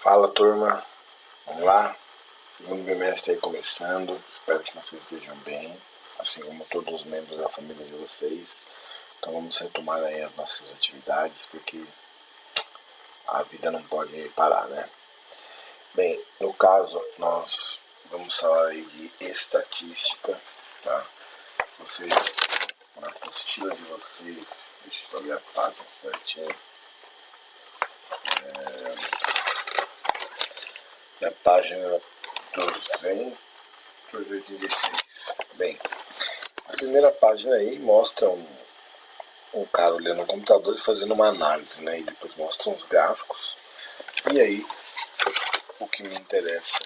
Fala, turma, vamos lá, segundo bimestre aí começando, espero que vocês estejam bem, assim como todos os membros da família de vocês. Então vamos retomar aí as nossas atividades, porque a vida não pode parar, né? Bem, no caso, nós vamos falar aí de estatística, tá? Vocês, na apostila de vocês, deixa eu olhar a página certinho. Na página 286. Bem, a primeira página aí mostra um cara olhando no computador e fazendo uma análise, né? E depois mostra uns gráficos. E aí, o que me interessa,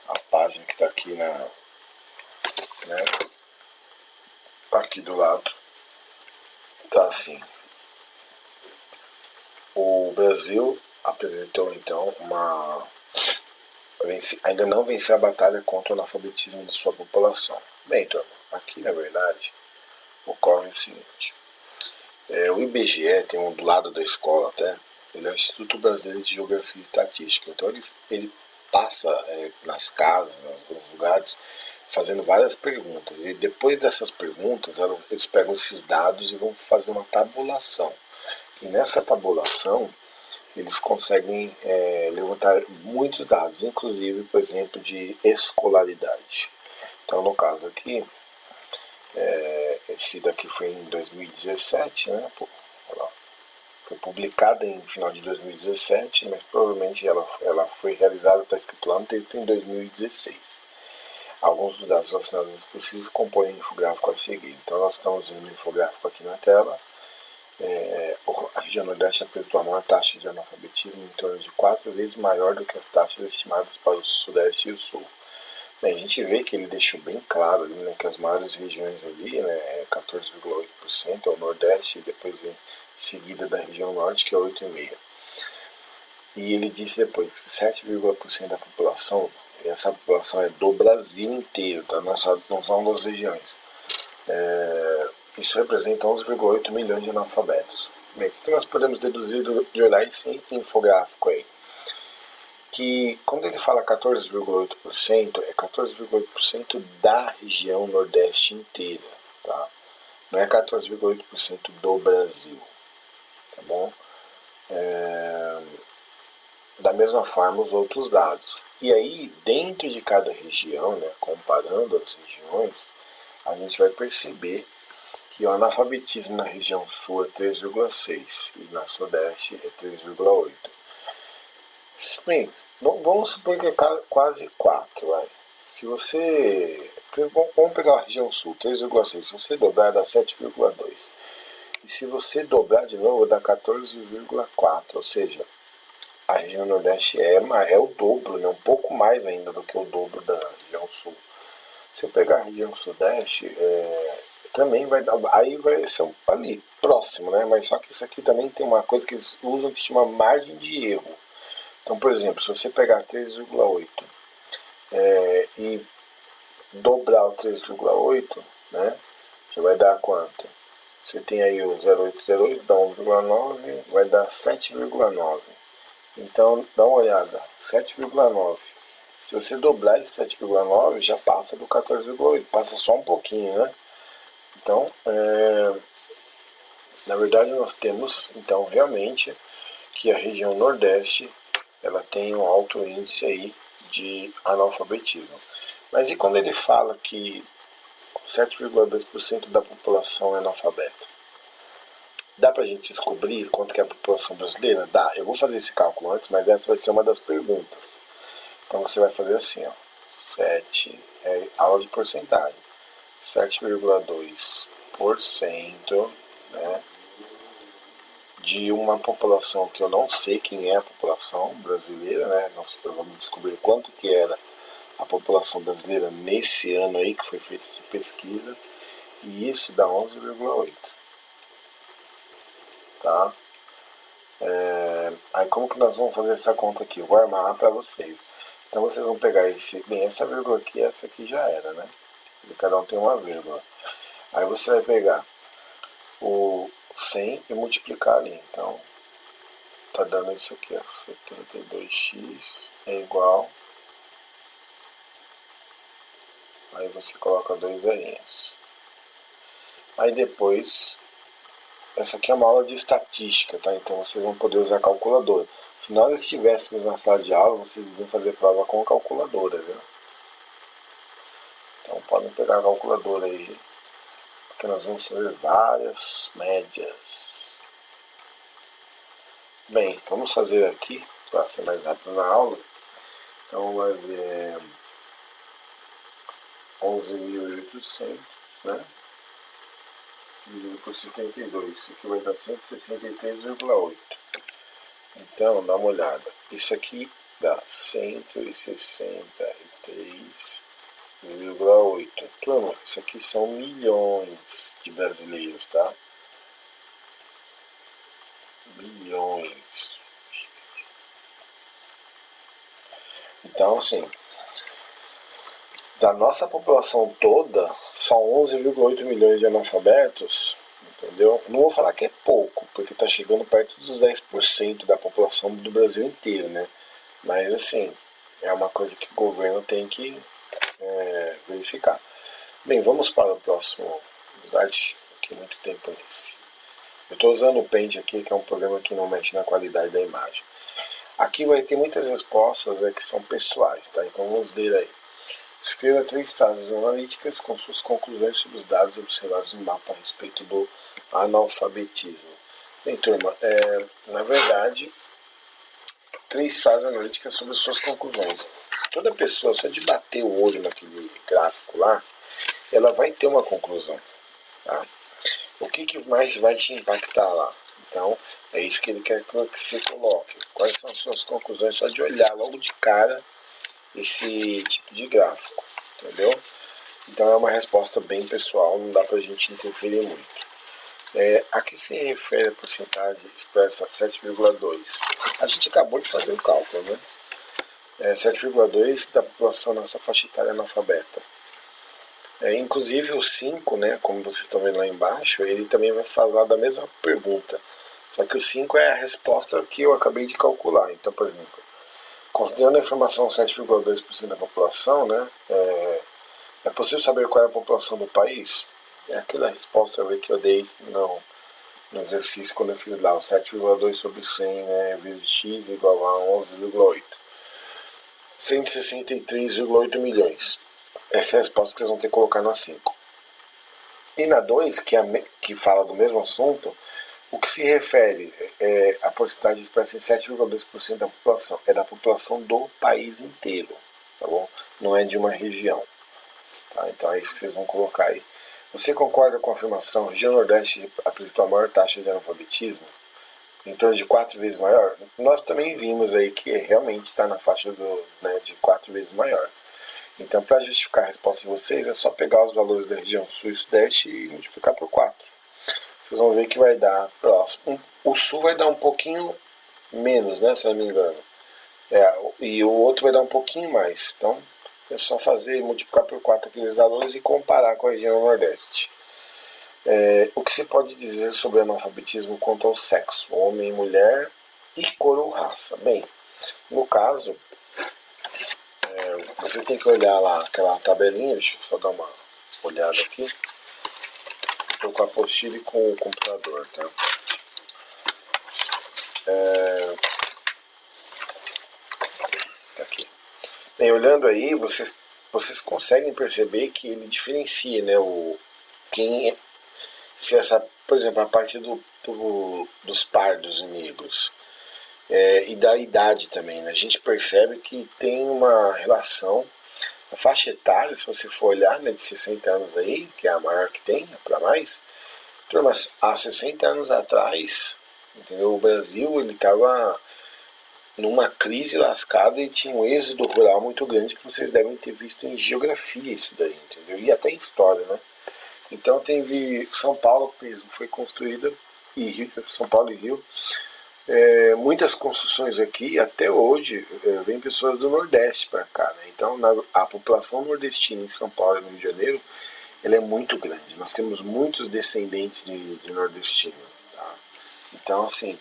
a página que está aqui né, aqui do lado, tá assim. O Brasil apresentou então ainda não venceu a batalha contra o analfabetismo de sua população. Bem, então, aqui na verdade ocorre o seguinte: o IBGE tem um do lado da escola até, ele é o Instituto Brasileiro de Geografia e Estatística, então ele passa nas casas, nos lugares, fazendo várias perguntas, e depois dessas perguntas eles pegam esses dados e vão fazer uma tabulação, e nessa tabulação eles conseguem levantar muitos dados, inclusive, por exemplo, de escolaridade. Então, no caso aqui, esse daqui foi em 2017, né? Foi publicada em final de 2017, mas provavelmente ela foi realizada, está escrito lá no texto, em 2016. Alguns dos dados relacionados precisos compõem o infográfico a seguir. Então, nós estamos vendo o infográfico aqui na tela. A região Nordeste apresentou a maior taxa de analfabetismo, em torno de 4 vezes maior do que as taxas estimadas para o Sudeste e o Sul. Bem, a gente vê que ele deixou bem claro ali, né, que as maiores regiões ali, né, 14,8% é o Nordeste, e depois vem seguida da região Norte, que é 8,5%. E ele disse depois que 7,1% da população, e essa população é do Brasil inteiro, tá? Não são das regiões. Isso representa 11,8 milhões de analfabetos. Bem, o que nós podemos deduzir de olhar esse infográfico aí? Que quando ele fala 14,8%, é 14,8% da região Nordeste inteira, tá? Não é 14,8% do Brasil, tá bom? Da mesma forma os outros dados. E aí, dentro de cada região, né, comparando as regiões, a gente vai perceber que o analfabetismo na região sul é 3,6% e na sudeste é 3,8%. Bem, vamos supor que é quase 4%. Vai. Se você... Vamos pegar a região sul, 3,6%. Se você dobrar, dá 7,2%. E se você dobrar de novo, dá 14,4%. Ou seja, a região nordeste é o dobro, né? Um pouco mais ainda do que o dobro da região sul. Se eu pegar a região sudeste, também vai dar, aí vai ser ali, próximo, né? Mas só que isso aqui também tem uma coisa que eles usam que se chama margem de erro. Então, por exemplo, se você pegar 3,8 e dobrar o 3,8, né? Já vai dar quanto? Você tem aí o 0,808, dá 1,9, vai dar 7,9. Então, dá uma olhada, 7,9. Se você dobrar esse 7,9, já passa do 14,8, passa só um pouquinho, né? Então, na verdade, nós temos, então, realmente, que a região Nordeste, ela tem um alto índice aí de analfabetismo. Mas e quando ele fala que 7,2% da população é analfabeta? Dá pra gente descobrir quanto que é a população brasileira? Dá. Eu vou fazer esse cálculo antes, mas essa vai ser uma das perguntas. Então você vai fazer assim, ó, 7, aula de porcentagem, 7,2%, né, de uma população que eu não sei quem é a população brasileira, né, nós vamos descobrir quanto que era a população brasileira nesse ano aí que foi feita essa pesquisa, e isso dá 11,8%, tá? Aí como que nós vamos fazer essa conta aqui? Eu vou armar para vocês. Então vocês vão pegar essa vírgula aqui, essa aqui já era, né? E cada um tem uma vírgula. Aí você vai pegar o 100 e multiplicar ali. Então, tá dando isso aqui, ó, 72x é igual, aí você coloca 2 zerinhos. Aí depois, essa aqui é uma aula de estatística, tá? Então vocês vão poder usar a calculadora. Se nós estivéssemos na sala de aula, vocês iriam fazer prova com a calculadora, viu? Então podem pegar a calculadora aí, porque nós vamos fazer várias médias. Bem, vamos fazer aqui, para ser mais rápido na aula. Então vai ser 11.800, né? Dividido por 72, isso aqui vai dar 163,8. Então, dá uma olhada. Isso aqui dá 163,8. Turma, isso aqui são milhões de brasileiros, tá? Milhões. Então, assim, da nossa população toda, só 11,8 milhões de analfabetos, entendeu? Não vou falar que é pouco, porque está chegando perto dos 10% da população do Brasil inteiro, né? Mas, assim, é uma coisa que o governo tem que verificar. Bem, vamos para o próximo slide, aqui muito tempo nesse. Eu estou usando o Paint aqui, que é um programa que não mexe na qualidade da imagem. Aqui vai ter muitas respostas que são pessoais, tá? Então vamos ver aí. Escreva 3 frases analíticas com suas conclusões sobre os dados observados no mapa a respeito do analfabetismo. Bem, turma, na verdade, 3 frases analíticas sobre suas conclusões. Toda pessoa, só de bater o olho naquele gráfico lá, ela vai ter uma conclusão, tá? O que mais vai te impactar lá? Então, é isso que ele quer que você coloque. Quais são as suas conclusões só de olhar logo de cara esse tipo de gráfico, entendeu? Então é uma resposta bem pessoal, não dá pra gente interferir muito. A que se refere a porcentagem expressa 7,2? A gente acabou de fazer o cálculo, né? 7,2 da população nessa faixa etária analfabeta. Inclusive o 5, né, como vocês estão vendo lá embaixo, ele também vai falar da mesma pergunta. Só que o 5 é a resposta que eu acabei de calcular. Então, por exemplo, considerando a informação 7,2% da população, né, é possível saber qual é a população do país? É aquela resposta que eu dei no exercício quando eu fiz lá, o 7,2 sobre 100, né, vezes x igual a 11,8. 163,8 milhões. Essa é a resposta que vocês vão ter que colocar na 5. E na 2, que fala do mesmo assunto, o que se refere a porcentagem expressa em 7,2% da população. É da população do país inteiro, tá bom? Não é de uma região. Tá? Então é isso que vocês vão colocar aí. Você concorda com a afirmação que a região Nordeste apresentou a maior taxa de analfabetismo? Em torno de 4 vezes maior? Nós também vimos aí que realmente está na faixa de 4 vezes maior. Então, para justificar a resposta de vocês, é só pegar os valores da região Sul e Sudeste e multiplicar por 4. Vocês vão ver que vai dar próximo. O Sul vai dar um pouquinho menos, né, se eu não me engano. E o outro vai dar um pouquinho mais. Então, é só fazer, multiplicar por 4 aqueles valores e comparar com a região Nordeste. O que se pode dizer sobre o analfabetismo quanto ao sexo, homem, mulher e cor ou raça? Bem, no caso, vocês têm que olhar lá aquela tabelinha, deixa eu só dar uma olhada aqui. Estou com a apostila e com o computador, tá? Tá aqui. Bem, olhando aí, vocês conseguem perceber que ele diferencia, né, se essa, por exemplo, a parte dos pardos e negros, e da idade também, né? A gente percebe que tem uma relação. A faixa etária, se você for olhar, né, de 60 anos aí, que é a maior que tem, para mais, mas há 60 anos atrás, entendeu? O Brasil ele estava numa crise lascada e tinha um êxodo rural muito grande que vocês devem ter visto em geografia isso daí, entendeu? E até em história, né? Então teve São Paulo mesmo, foi construída, e Rio, São Paulo e Rio, muitas construções aqui, até hoje, vem pessoas do Nordeste para cá, né? Então a população nordestina em São Paulo e no Rio de Janeiro, ela é muito grande. Nós temos muitos descendentes de nordestino, tá? Então, assim,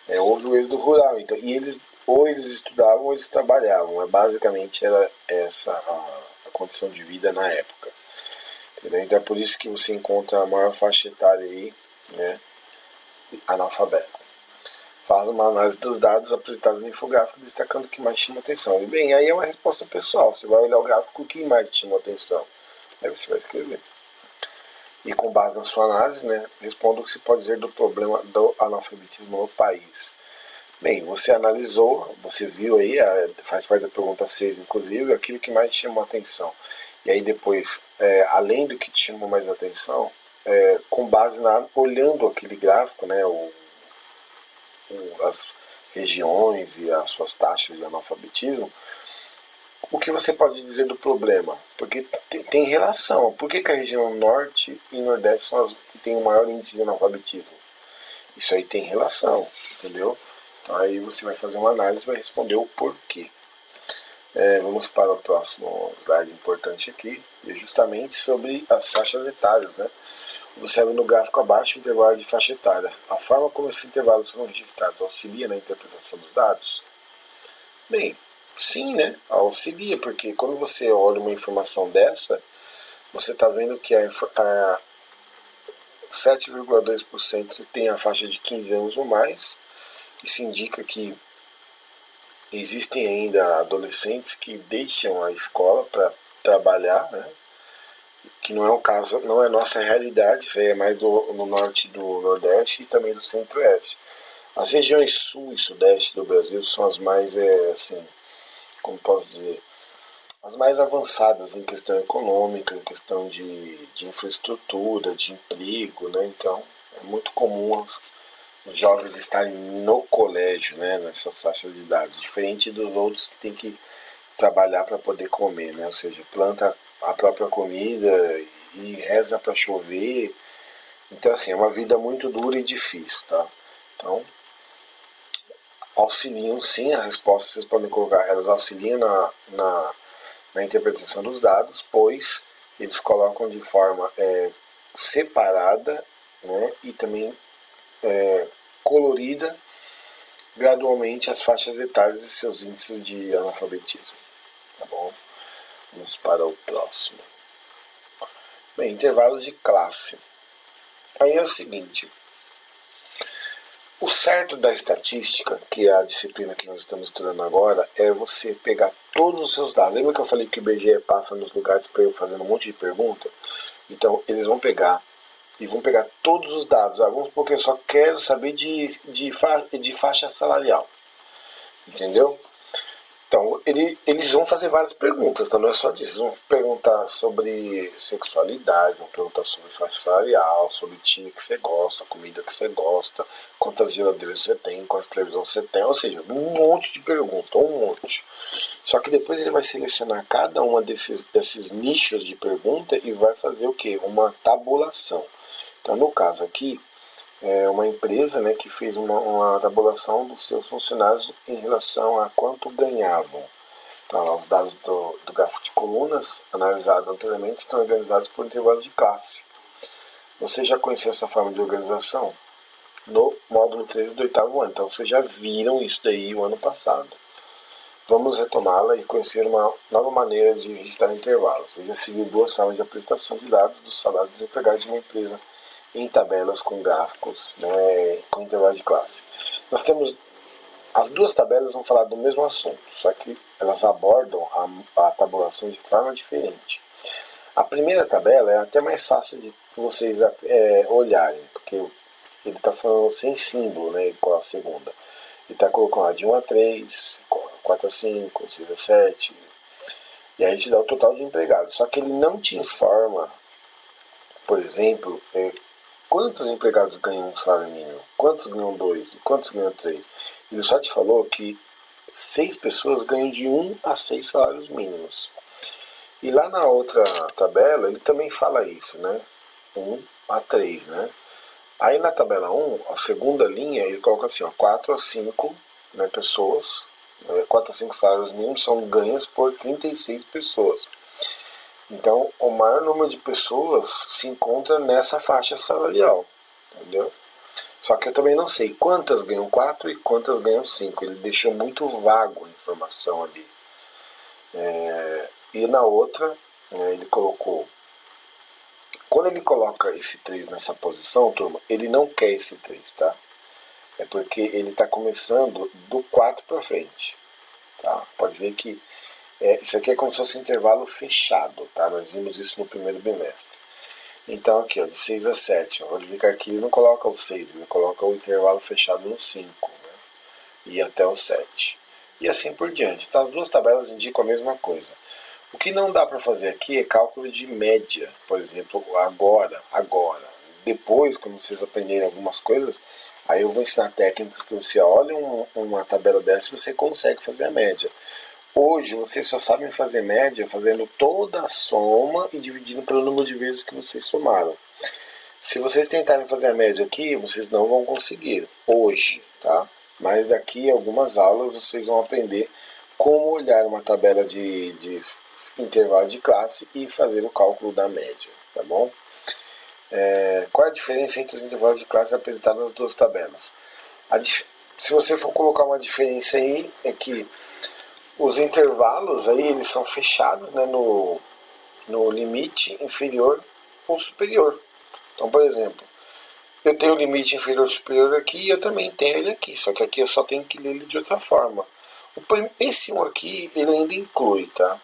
Houve o êxodo rural, então, e eles ou eles estudavam ou eles trabalhavam. Basicamente era essa a condição de vida na época. Entendeu? Então é por isso que você encontra a maior faixa etária aí, né, analfabeta. Faz uma análise dos dados apresentados no infográfico, destacando o que mais chama atenção. E bem, aí é uma resposta pessoal. Você vai olhar o gráfico, o que mais te chama atenção. Aí você vai escrever. E com base na sua análise, né, responda o que se pode dizer do problema do analfabetismo no país. Bem, você analisou, você viu aí, faz parte da pergunta 6, inclusive, aquilo que mais te chamou atenção. E aí depois, além do que te chamou mais atenção, com base olhando aquele gráfico, né, as regiões e as suas taxas de analfabetismo, o que você pode dizer do problema? Porque tem relação. Por que a região norte e nordeste são as que têm o maior índice de analfabetismo? Isso aí tem relação, entendeu? Então aí você vai fazer uma análise e vai responder o porquê. Vamos para o próximo slide importante aqui, e é justamente sobre as faixas etárias, né? Observe no gráfico abaixo o intervalo de faixa etária. A forma como esses intervalos foram registrados auxilia na interpretação dos dados? Bem, sim, né? Auxilia, porque quando você olha uma informação dessa, você está vendo que a 7,2% tem a faixa de 15 anos ou mais. Isso indica que existem ainda adolescentes que deixam a escola para trabalhar, né? Que não é o caso, não é nossa realidade, isso aí é mais no norte do nordeste e também do centro-oeste. As regiões sul e sudeste do Brasil são as mais, assim, como posso dizer, as mais avançadas em questão econômica, em questão de infraestrutura, de emprego, né? Então é muito comum os jovens estarem no colégio, né, nessas faixas de idade, diferente dos outros que tem que trabalhar para poder comer, né? Ou seja, planta a própria comida e reza para chover. Então assim, é uma vida muito dura e difícil, tá? Então auxiliam sim, a resposta vocês podem colocar, elas auxiliam na interpretação dos dados, pois eles colocam de forma separada, né, e também colorida gradualmente as faixas etárias e seus índices de analfabetismo. Tá bom? Vamos para o próximo. Bem, intervalos de classe. Aí é o seguinte, o certo da estatística, que é a disciplina que nós estamos estudando agora, é você pegar todos os seus dados. Lembra que eu falei que o IBGE passa nos lugares fazendo um monte de pergunta? Então, eles vão pegar e vão pegar todos os dados. Vamos supor que eu só quero saber de faixa salarial. Entendeu? Então, eles vão fazer várias perguntas, então não é só disso. Eles vão perguntar sobre sexualidade, vão perguntar sobre faixa salarial, sobre time que você gosta, comida que você gosta, quantas geladeiras você tem, quantas televisões você tem, ou seja, um monte de perguntas, um monte. Só que depois ele vai selecionar cada uma desses nichos de pergunta e vai fazer o quê? Uma tabulação. Então, no caso aqui, uma empresa, né, que fez uma tabulação dos seus funcionários em relação a quanto ganhavam. Então, os dados do gráfico de colunas analisados anteriormente estão organizados por intervalos de classe. Você já conheceu essa forma de organização? No módulo 13 do 8º ano. Então, vocês já viram isso daí o ano passado. Vamos retomá-la e conhecer uma nova maneira de registrar intervalos. Veja seguir duas formas de apresentação de dados dos salários desempregados de uma empresa em tabelas com gráficos, né, com intervalos de classe. Nós temos as duas tabelas vão falar do mesmo assunto, só que elas abordam a tabulação de forma diferente. A primeira tabela é até mais fácil de vocês olharem, porque ele está falando sem símbolo, né, igual a segunda. Ele está colocando lá de 1 a 3, 4 a 5, 6 a 7, e aí a gente dá o total de empregados. Só que ele não te informa, por exemplo, quantos empregados ganham um salário mínimo, quantos ganham 2, quantos ganham 3. Ele só te falou que 6 pessoas ganham de 1 a 6 salários mínimos. E lá na outra tabela ele também fala isso, né? 1 a 3, né? Aí na tabela 1, a segunda linha, ele coloca assim, ó, 4 a 5, né, pessoas, 4 a 5 salários mínimos são ganhos por 36 pessoas. Então, o maior número de pessoas se encontra nessa faixa salarial, entendeu? Só que eu também não sei quantas ganham 4 e quantas ganham 5. Ele deixou muito vago a informação ali. E na outra, ele colocou... Quando ele coloca esse 3 nessa posição, turma, ele não quer esse 3, tá? É porque ele está começando do 4 para frente. Tá? Pode ver que isso aqui é como se fosse um intervalo fechado, tá? Nós vimos isso no primeiro bimestre. Então aqui, ó, de 6 a 7, pode ver que aqui ele não coloca o 6, ele coloca o intervalo fechado no 5, né? E até o 7. E assim por diante. Então as duas tabelas indicam a mesma coisa. O que não dá para fazer aqui é cálculo de média, por exemplo, agora. Depois, quando vocês aprenderem algumas coisas, aí eu vou ensinar técnicas que você olha uma tabela dessa e você consegue fazer a média. Hoje vocês só sabem fazer média fazendo toda a soma e dividindo pelo número de vezes que vocês somaram. Se vocês tentarem fazer a média aqui, vocês não vão conseguir hoje, tá? Mas daqui a algumas aulas vocês vão aprender como olhar uma tabela de intervalo de classe e fazer o cálculo da média, tá bom? Qual é a diferença entre os intervalos de classe apresentados nas duas tabelas? Se você for colocar uma diferença aí, é que os intervalos aí eles são fechados, né, no limite inferior ou superior. Então, por exemplo, eu tenho o limite inferior ou superior aqui e eu também tenho ele aqui, só que aqui eu só tenho que ler ele de outra forma. Esse 1 aqui, ele ainda inclui, tá?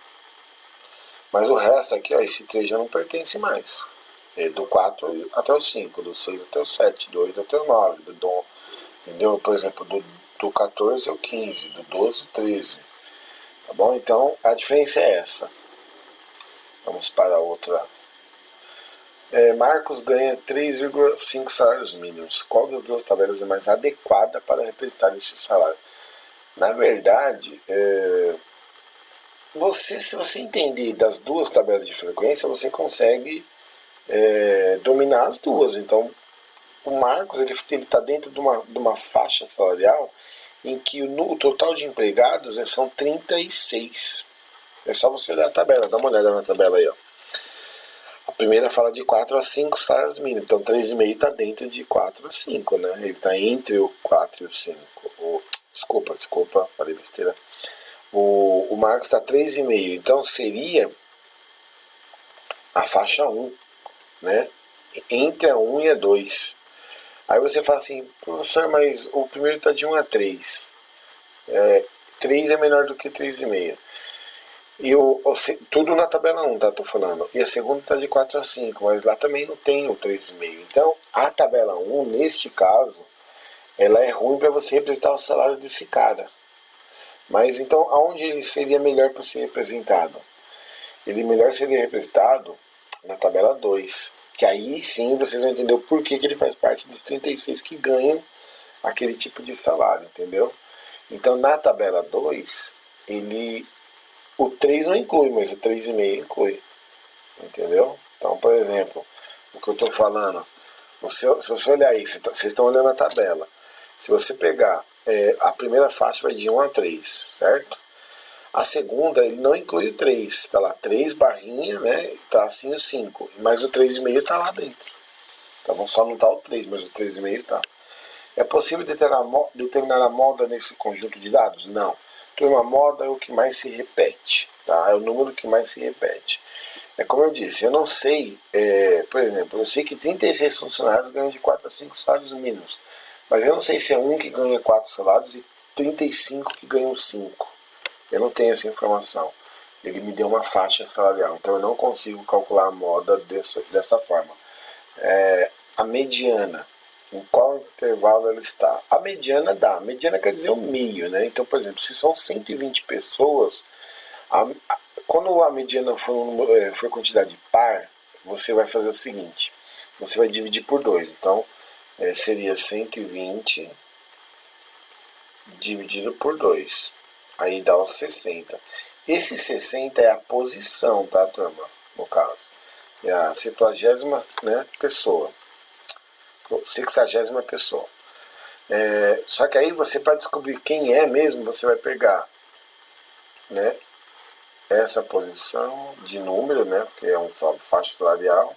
Mas o resto aqui, ó, esse 3 já não pertence mais. Do 4 até o 5, do 6 até o 7, do 8 até o 9, entendeu? Por exemplo, do 14 ao 15, do 12 ao 13. Tá bom? Então, a diferença é essa. Vamos para a outra. Marcos ganha 3,5 salários mínimos. Qual das duas tabelas é mais adequada para representar esse salário? Na verdade, se você entender das duas tabelas de frequência, você consegue dominar as duas. Então, o Marcos ele está dentro de uma faixa salarial em que o total de empregados são 36. É só você olhar a tabela, dá uma olhada na tabela aí, ó. A primeira fala de 4 a 5 salários mínimos, então 3,5 está dentro de 4 a 5, né? Ele está entre o 4 e o 5. Desculpa, falei besteira. O Marcos está 3,5, então seria a faixa 1, né? Entre a 1 e a 2. Aí você fala assim, professor, mas o primeiro está de 1 a 3. 3 é menor do que 3,5. E tudo na tabela 1, tá? Tô falando. E a segunda está de 4 a 5, mas lá também não tem o 3,5. Então, a tabela 1, neste caso, ela é ruim para você representar o salário desse cara. Mas então, aonde ele seria melhor para ser representado? Ele melhor seria representado na tabela 2. Que aí sim vocês vão entender o porquê que ele faz parte dos 36 que ganham aquele tipo de salário, entendeu? Então, na tabela 2, o 3 não inclui, mas o 3,5 inclui. Entendeu? Então, por exemplo, o que eu estou falando, se você olhar aí, vocês estão olhando a tabela. Se você pegar, a primeira faixa vai de 1 a 3, certo? A segunda, ele não inclui o 3. Está lá 3 barrinha, né? Tracinho 5. Mas o 3,5 está lá dentro. Tá bom? Só não está o 3, mas o 3,5 está. É possível determinar a moda nesse conjunto de dados? Não. Turma, moda é o que mais se repete, tá? É o número que mais se repete. É como eu disse, eu não sei, por exemplo, eu sei que 36 funcionários ganham de 4 a 5 salários mínimos, mas eu não sei se é um que ganha 4 salários e 35 que ganham 5. Eu não tenho essa informação. Ele me deu uma faixa salarial, então eu não consigo calcular a moda dessa forma. A mediana, em qual intervalo ela está? A mediana dá. A mediana quer dizer o meio, né? Então, por exemplo, se são 120 pessoas, quando a mediana for quantidade par, você vai fazer o seguinte: você vai dividir por 2. Então, seria 120 dividido por 2. Aí dá os 60. Esse 60 é a posição, tá, turma? No caso. É a 70ª, né, pessoa. 60ª pessoa. Só que aí você, para descobrir quem é mesmo, você vai pegar, né, essa posição de número, né, porque é um faixa salarial,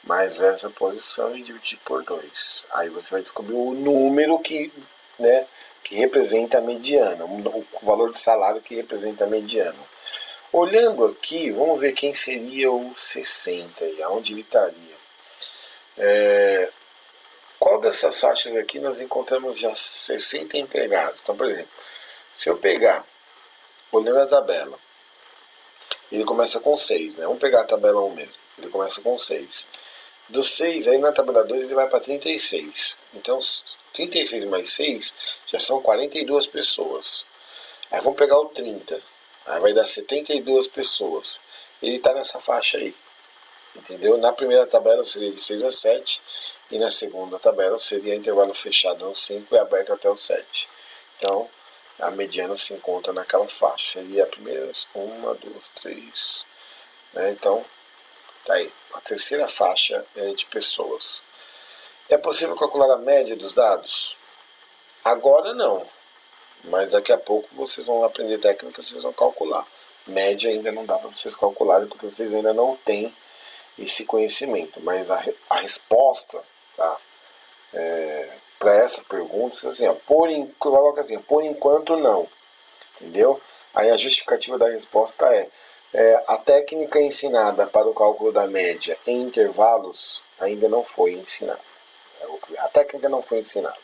mais essa posição e dividir por 2. Aí você vai descobrir o número que, né, que representa a mediana, o valor de salário que representa a mediana. Olhando aqui, vamos ver quem seria o 60 e aonde ele estaria. Qual dessas faixas aqui nós encontramos já 60 empregados? Então, por exemplo, se eu pegar, olhando a tabela, ele começa com 6, né? Vamos pegar a tabela 1 mesmo. Ele começa com 6. Dos 6, aí na tabela 2 ele vai para 36. Então, 36 mais 6 já são 42 pessoas. Aí vamos pegar o 30. Aí vai dar 72 pessoas. Ele está nessa faixa aí. Entendeu? Na primeira tabela seria de 6 a 7. E na segunda tabela seria intervalo fechado no 5 e aberto até o 7. Então, a mediana se encontra naquela faixa. Seria a primeira, 1, 2, 3. Né? Então, tá aí. A terceira faixa é de pessoas. É possível calcular a média dos dados? Agora não. Mas daqui a pouco vocês vão aprender técnicas, vocês vão calcular. Média ainda não dá para vocês calcularem, porque vocês ainda não têm esse conhecimento. Mas a resposta, tá? Para essa pergunta, assim, ó, coloca assim, por enquanto não, entendeu? Aí a justificativa da resposta a técnica ensinada para o cálculo da média em intervalos ainda não foi ensinada. A técnica não foi ensinada,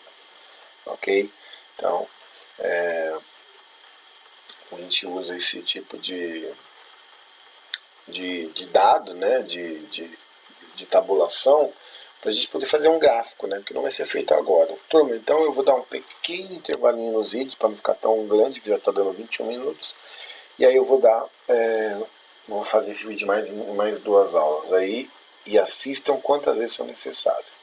ok? Então, a gente usa esse tipo de dado, né, de tabulação, para a gente poder fazer um gráfico, né, que não vai ser feito agora. Turma, então eu vou dar um pequeno intervalinho nos vídeos, para não ficar tão grande, que já está dando 21 minutos, e aí eu vou fazer esse vídeo mais 2 aulas aí, e assistam quantas vezes for necessário.